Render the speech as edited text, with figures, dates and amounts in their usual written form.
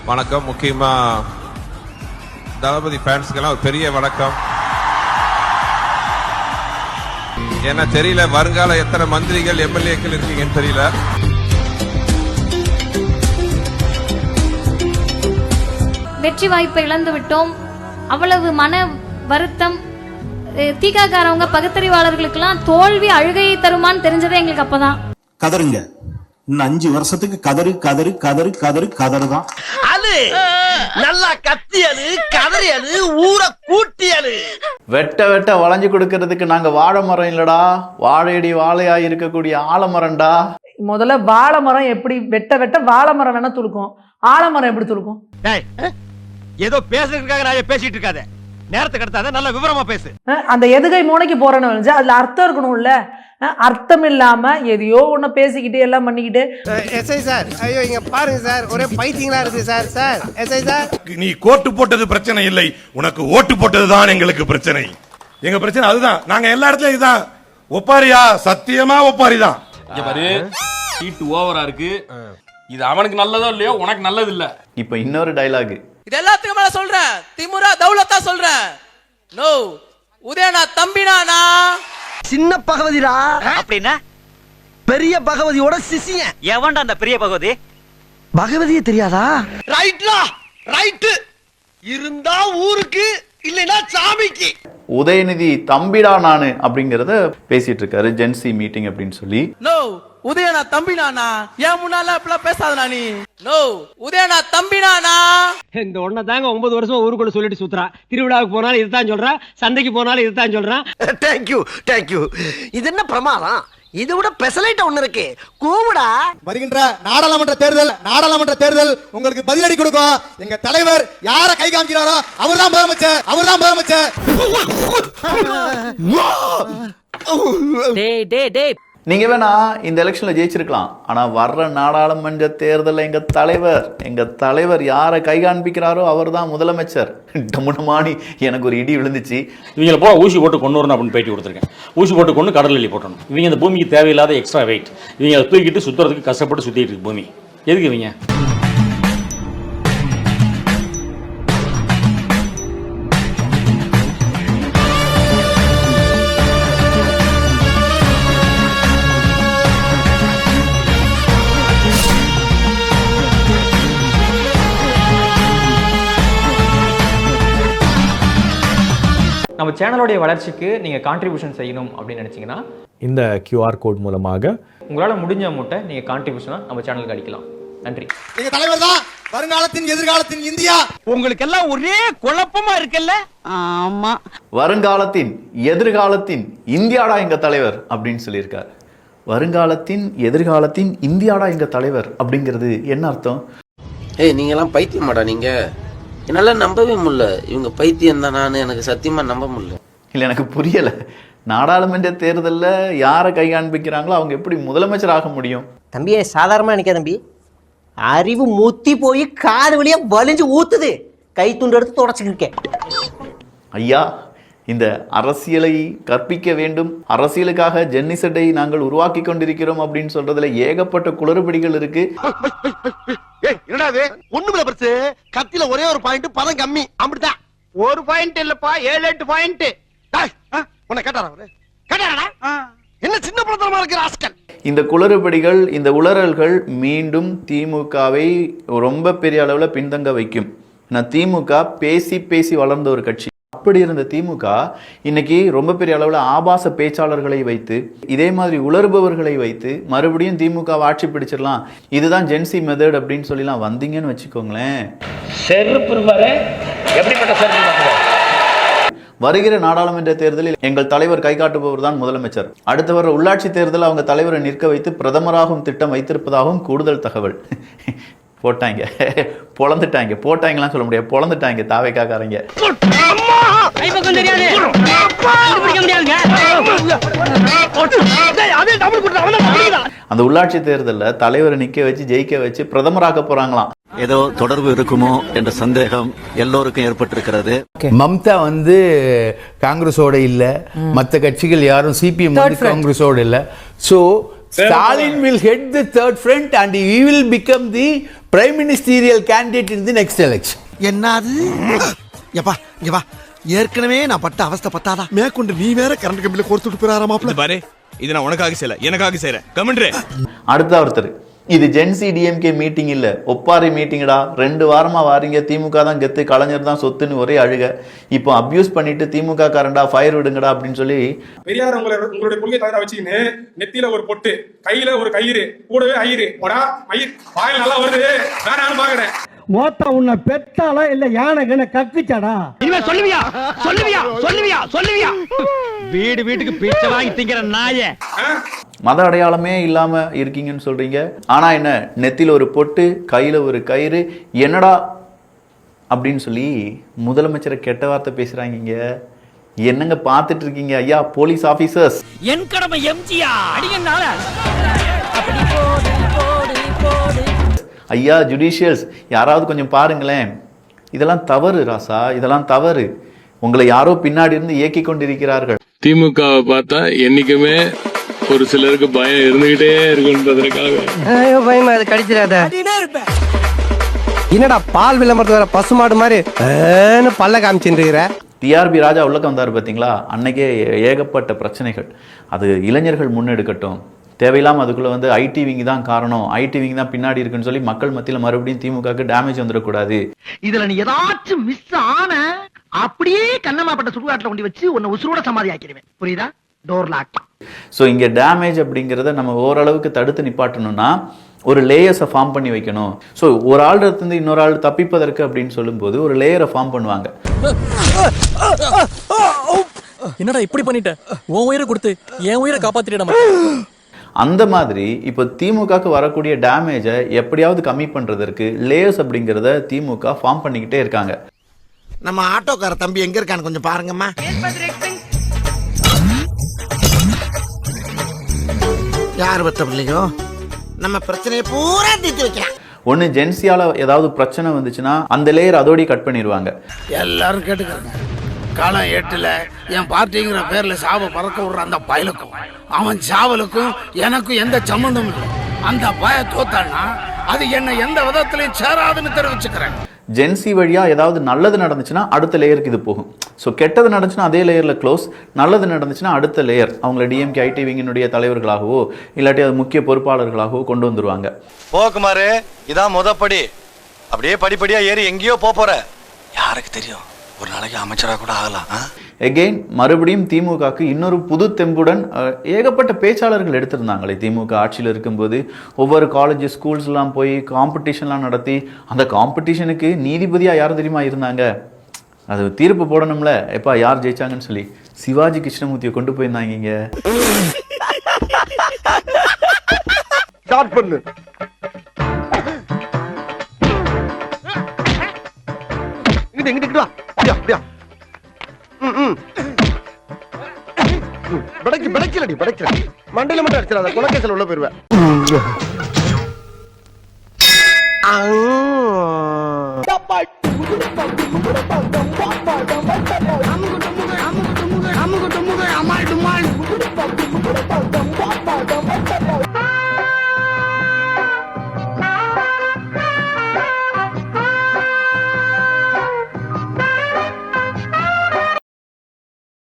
வணக்கம். முக்கியமா தளபதி ஃபேன்ஸ்க்கெல்லாம் ஒரு பெரிய வணக்கம். ஏன்னா தெரியல வருங்கால எத்தனை மந்திரிகள் எம்எல்ஏக்கள் இருக்கீங்கன்னு தெரியல. வெற்றி வாய்ப்பை இழந்து விட்டோம். அவ்வளவு மன வருத்தம். தீகாக்காரவங்க பகுத்தறிவாளர்களுக்கெல்லாம் தோல்வி அழுகையை தருமான்னு தெரிஞ்சதே எங்களுக்கு அப்பதான். கதருங்க, இன்னும் 5 வருஷத்துக்கு கதறு கதறு கதறு கதறு கதறுதான். அது நல்லா கத்தியது கதறியது ஊர கூட்டியது. வெட்ட வெட்ட வளைஞ்சு கொடுக்கறதுக்கு நாங்க வாழை மரம் இல்லடா, வாழையடி வாழையா இருக்கக்கூடிய ஆலமரம்டா. முதல்ல வாழை மரம் எப்படி வெட்ட வெட்ட வாழை மரம் வேணா துளுக்கும், ஆலமரம் எப்படி துளுக்கும்? ஏதோ பேசுறதுக்காக நான் பேசிட்டு இருக்காத, நேரத்தை கடத்தாத, நல்ல விவரமா பேசு. அந்த எதுகை மோனைக்கு போறேன்னு அதுல அர்த்தம் இருக்கணும்ல. அர்த்தம் இல்லாம எதையோ ஒண்ணு பேசிக்கிட்டு எல்லாம் பண்ணிக்கிட்டு. எஸ்ஐ சார், ஐயோ இங்க பாருங்க சார், ஒரே பைத்தியங்களா இருக்கு சார். சார் எஸ்ஐ சார், நீ கோட்டு போட்டது பிரச்சனை இல்லை, உனக்கு ஓட்டு போட்டதுதான் எங்களுக்கு பிரச்சனை. எங்க பிரச்சனை அதுதான். நாங்க எல்லா இடத்துலயும் இதுதான். ஒப்பாரியா? சத்தியமா ஒப்பாரிதான். ஹீட் ஓவரா இருக்கு. இது அவனுக்கு நல்லதோ இல்லையோ, உனக்கு நல்லது இல்ல. இப்ப இன்னொரு டைலாக். இது எல்லாத்துக்கும் மேல சொல்றேன், திமுரா தௌலத்தா சொல்றேன். நோ உதயனா தம்பினா சின்ன பகவதிடா. அப்படின்னா பெரிய பகவதியோட சிசியன். எவன்டா அந்த பெரிய பகவதி? பகவதியே தெரியாதா? ரைட்லா ரைட். இருந்தா ஊருக்கு, இல்லைன்னா சாமிக்கு. உதயநிதி தம்பிடா நானு அப்படிங்கறத பேசிட்டு இருக்காரு ஜென்சி மீட்டிங் அப்படின்னு சொல்லி. நோ உதயனா தம்பினா ஏன் முன்னால அப்பலாம் பேசாதடா நீ. நோ உதயனா தம்பினா இந்த ஒண்ண தாங்க 9 வருஷமா ஊருக்குள்ள சொல்லிட்டு சுத்துறா. திருவிழாவுக்கு போனாலும் இதுதான் சொல்றா, சந்தைக்கு போனாலும் இதுதான் சொல்றான். Thank you thank you. இது என்ன பிரமாதம்? இது விட பெசலைட் ஒண்ணு இருக்கு, கூவுடா. வருகின்ற நாடாளுமன்ற தேர்தல் உங்களுக்கு பதிலடி கொடுக்கும். எங்க தலைவர் யார கை காமிக்கிறாரோ அவர்தான் முதலமைச்சர், அவர்தான் முதலமைச்சர். டேய் டேய் டேய், நீங்க வேணா இந்த எலெக்ஷன்ல ஜெயிச்சிருக்கலாம், ஆனா வர்ற நாடாளுமன்ற தேர்தலில் எங்க தலைவர் யாரை கை காண்பிக்கிறாரோ அவர் தான் முதலமைச்சர். டமுனமானி எனக்கு ஒரு இடி விழுந்துச்சு. இவங்களை போல ஊசி போட்டு கொண்டு வரணும் அப்படின்னு பேட்டி கொடுத்துருக்கேன். ஊசி போட்டு கொண்டு கடல் எள்ளி போட்டணும். இவங்க இந்த பூமிக்கு தேவையில்லாத எக்ஸ்ட்ரா வெயிட். இவங்க தூக்கிட்டு சுத்துறதுக்கு கஷ்டப்பட்டு சுத்திட்டு இருக்கு பூமி. எதுக்கு இவங்க? நம்ம சேனலோடைய வளர்ச்சிக்கு நீங்கள் கான்ட்ரிபியூஷன் செய்யணும் அப்படின்னு நினச்சிங்கன்னா இந்த QR கோட் மூலமாக உங்களால் முடிஞ்ச அமௌண்ட்டை நீங்கள் கான்ட்ரிபியூஷனாக நம்ம சேனலுக்கு அடிக்கலாம். நன்றி. எங்க தலைவர் தான் வருங்காலத்தின் எதிர்காலத்தின் இந்தியா. உங்களுக்கு எல்லாம் ஒரே குழப்பமா இருக்குல்ல? ஆமா, வருங்காலத்தின் எதிர்காலத்தின் இந்தியாடா எங்க தலைவர் அப்படின்னு சொல்லியிருக்காரு. வருங்காலத்தின் எதிர்காலத்தின் இந்தியாடா எங்க தலைவர் அப்படிங்கிறது என்ன அர்த்தம்? நீங்க எல்லாம் பைத்தியமாடா? நீங்க என்னால நம்பவே முடியல. இவங்க பைத்தியம் தான், நான் எனக்கு சத்தியமா நம்ப முடியல. இல்லை, எனக்கு புரியல. நாடாளுமன்ற தேர்தலில் யாரை கை காண்பிக்கிறாங்களோ அவங்க எப்படி முதலமைச்சர் ஆக முடியும்? தம்பியே சாதாரணமா நினைக்க தம்பி, அறிவு முத்தி போய் காது வழியா வலிஞ்சு ஊத்துது. கை துண்டு எடுத்து தொடச்சுக்கிருக்கேன். ஐயா, இந்த அரசியலை கற்பிக்க வேண்டும், அரசியலுக்காக ஜென்னிசட்டை நாங்கள் உருவாக்கி கொண்டிருக்கிறோம் அப்படின்னு சொல்றதுல ஏகப்பட்ட குளறுபடிகள் இருக்கு. என்னடாது? ஒண்ணுமில்ல பிரச்சனை. கத்தில ஒரே ஒரு பாயிண்ட், பதம் கம்மி. அப்படிதான். ஒரு பாயிண்ட் இல்லப்பா, 7-8 பாயிண்ட். உன்னை கேட்டாரா? கேட்டாரா? என்ன சின்ன பிரதமரா இருக்கிற ஆஸ்கல்? இந்த குளறுபடிகள், இந்த உளறல்கள் மீண்டும் திமுகவை ரொம்ப பெரிய அளவுல பின்தங்க வைக்கும். திமுக பேசி பேசி வளர்ந்த ஒரு கட்சி. அப்படி இருந்த திமுக இன்னைக்கு ரொம்ப பெரிய அளவுல ஆபாச பேச்சாளர்களை வைத்து, இதே மாதிரி உளறுபவர்களை வைத்து மறுபடியும் திமுக ஆட்சி பிடிச்சிடலாம், இதுதான் ஜென்சி மெத்தட் அப்படின்னு சொல்லலாம் வந்தீங்கன்னு வச்சுக்கோங்களேன். வருகிற நாடாளுமன்ற தேர்தலில் எங்கள் தலைவர் கை காட்டுபவர் தான் முதலமைச்சர். அடுத்து வர உள்ளாட்சி தேர்தலில் அவங்க தலைவரை நிற்க வைத்து பிரதமராகவும் திட்டம் வைத்திருப்பதாகவும் கூடுதல் தகவல். போட்டாங்க, பொழந்துட்டாங்க. போட்டாங்கலாம் சொல்ல முடியாது, பொழந்துட்டாங்க தாவேக்காரங்க. அந்த உள்ளாட்சி தேர்தலில் தலைவரை நிக்க வச்சு ஜெயிக்க வச்சு பிரதமராக்க போறாங்களாம். ஏதோ தொடர்பு இருக்குமோ என்ற சந்தேகம் எல்லோருக்கும் ஏற்பட்டிருக்கிறது. மம்தா காங்கிரஸோட இல்ல, மற்ற கட்சிகள் யாரும் சிபிஎம் காங்கிரஸோட இல்ல. So Stalin will head the third front and he will become the prime ministerial candidate in the next election. என்னது எப்பா இங்க வா ஏற்கனவே நான் பட்ட அவஸ்தை பத்தாதா மேற்கொண்டு நீ வேற கரண்ட் கம்பியில கோர்த்துட்டு போறாரா மாப்ள பாரு இது நான் உனக்காக செய்யல எனக்காக செய்யறேன் கமெண்ட்ரே. அடுத்த ஒருத்தர், இது ஜென்சி டிஎம்கே மீட்டிங் இல்ல, ஒப்பாரி மீட்டிங்கடா. 2 வாரமா வாரீங்க, திமுக தான் கெத்து, கலைஞர் தான் சொத்துன்னு ஒரே அழுக. இப்போ அபியூஸ் பண்ணிட்டு திமுக காரண்டா ஃபயர் விடுங்கடா அப்படின்னு சொல்லி பெரியார் உங்களுடைய கொள்கை தவிர வச்சுக்கின்னு நெத்தியில ஒரு பொட்டு, கையில ஒரு கயிறு, கூடவே ஐயரு மயிர் வாயில் நல்லா வருது வேணான்னு பாக்குறேன். மோத்தா உன்னை பெத்தாலா இல்ல யானை கண்ண கக்குச்சாடா இனிமே சொல்லுவியா சொல்லுவியா சொல்லுவியா சொல்லுவியா வீடு வீட்டுக்கு பிச்சை வாங்கி திங்கிற நாயே. மத அடையாளமே இல்லாம இருக்கீங்கன்னு சொல்றீங்க. ஆனா என்ன, நெத்தியில ஒரு பொட்டு, கையில ஒரு கயிறு, என்னடா அப்படின்னு சொல்லி முதலமைச்சரை கெட்ட வார்த்தை பேசுறாங்க. என்னங்க பார்த்துட்டு இருக்கீங்க ஐயா போலீஸ் ஆபீசர்ஸ்? என் கடமை எம்ஜிஆர் அடிங்கனால ஐயா ஜுடிஷியல்ஸ், யாராவது கொஞ்சம் பாருங்களேன். இதெல்லாம் தவறு ராசா, இதெல்லாம் தவறு. உங்களை யாரோ பின்னாடி இருந்து இயக்கி கொண்டிருக்கிறார்கள். திமுகவை பார்த்தா என்னைக்குமே ஒரு சிலருக்கு பயம் இருந்துகிட்டே இருக்குன்றதுக்காக பயமா அது கடிச்சிடாத. என்னடா பால் விளம்பரத்து வர பசுமாடு மாதிரி பல்ல காமிச்சுட்டு டிஆர்பி ராஜா உள்ளக்க வந்தார் பார்த்தீங்களா, அன்னைக்கே ஏகப்பட்ட பிரச்சனைகள். அது இளைஞர்கள் முன்னெடுக்கட்டும், தேவையில்லாம அதுக்குள்ள வந்து ஐடி விங் தான் காரணம், ஐடி விங் தான் பின்னாடி இருக்குன்னு சொல்லி மக்கள் மத்தியில் மறுபடியும் திமுகவுக்கு டேமேஜ் வந்துடக்கூடாது. இதுல நீ ஏதாச்சும் மிஸ் ஆன அப்படியே கண்ணமாப்பட்ட சுடுகாட்டுல கொண்டு வச்சு உன்னை உசுரோட சமாதி ஆக்கிடுவேன். புரியுதா? Door lock. ஸோ இங்கே டேமேஜ் அப்படிங்கிறத நம்ம ஓரளவுக்கு தடுத்து நிப்பாட்டணும்னா ஒரு லேயர்ஸை ஃபார்ம் பண்ணி வைக்கணும். ஸோ ஒரு ஆள் இருந்து இன்னொரு ஆள் தப்பிப்பதற்கு அப்படின்னு சொல்லும்போது ஒரு லேயரை ஃபார்ம் பண்ணுவாங்க. என்னடா இப்படி பண்ணிட்ட? உன் உயிரை கொடுத்து என் உயிரை காப்பாத்திட. அந்த மாதிரி இப்போ திமுகக்கு வரக்கூடிய டேமேஜை எப்படியாவது கம்மி பண்றதற்கு லேயர்ஸ் அப்படிங்கிறத திமுக ஃபார்ம் பண்ணிக்கிட்டே இருக்காங்க. நம்ம ஆட்டோக்கார தம்பி எங்க இருக்கான்னு கொஞ்சம் பாருங்கம்மா. யார் பத்த பிள்ளைங்க நம்ம பிரச்சனையை பூரா தீர்த்து வைக்கலாம். ஒன்று ஜென்சியால ஏதாவது பிரச்சனை வந்துச்சுன்னா அந்த லேயர் அதோடய கட் பண்ணிடுவாங்க. எல்லாரும் கேட்டுக்கிறாங்க, காலம் 8ல் என் பார்ட்டிங்கிற பேர்ல சாவை பறக்க விடுற அந்த பயலுக்கும் அவன் சாவலுக்கும் எனக்கும் எந்த சம்பந்தம் இல்லை. அந்த பய தோத்தான்னா அது என்ன எந்த விதத்திலையும் சேராதுன்னு தெரிவிச்சுக்கிறேன். ஜென்சி வழியா ஏதாவது நல்லது நடந்துச்சுன்னா அடுத்த லேயருக்கு இது போகும். ஸோ கெட்டது நடந்துச்சுன்னா அதே லேயர்ல க்ளோஸ், நல்லது நடந்துச்சுன்னா அடுத்த லேயர் அவங்களை டிஎம்கே ஐடி விங்கினுடைய தலைவர்களாகவோ இல்லாட்டி அது முக்கிய பொறுப்பாளர்களாகவோ கொண்டு வந்துருவாங்க. போக்குமாரு இதான் முதப்படி, அப்படியே படிப்படியா ஏறி எங்கேயோ போற. யாருக்கு தெரியும், ஒரு நாளைக்கு அமைச்சரா கூட ஆகலாம். எகெயின் மறுபடியும் திமுகக்கு இன்னொரு புது தெம்புடன் ஏகப்பட்ட பேச்சாளர்கள் எடுத்திருந்தாங்களே திமுக ஆட்சியில் இருக்கும்போது. ஒவ்வொரு காலேஜ் ஸ்கூல்ஸ்லாம் போய் காம்படிஷன்லாம் நடத்தி அந்த காம்படிஷனுக்கு நீதிபதியாக யார் தெரியுமா இருந்தாங்க? அது தீர்ப்பு போடணும்ல, எப்பா யார் ஜெயிச்சாங்கன்னு சொல்லி சிவாஜி கிருஷ்ணமூர்த்தியை கொண்டு போயிருந்தாங்க. ஸ்டார்ட் பண்ணு. இங்கிட்டு வா. அப்படியா படைக்கலடி படைக்கல மண்டையில மட்டும் அடிச்சிடாத, குலக்கேசல் உள்ள போயிருவேன். அம்மா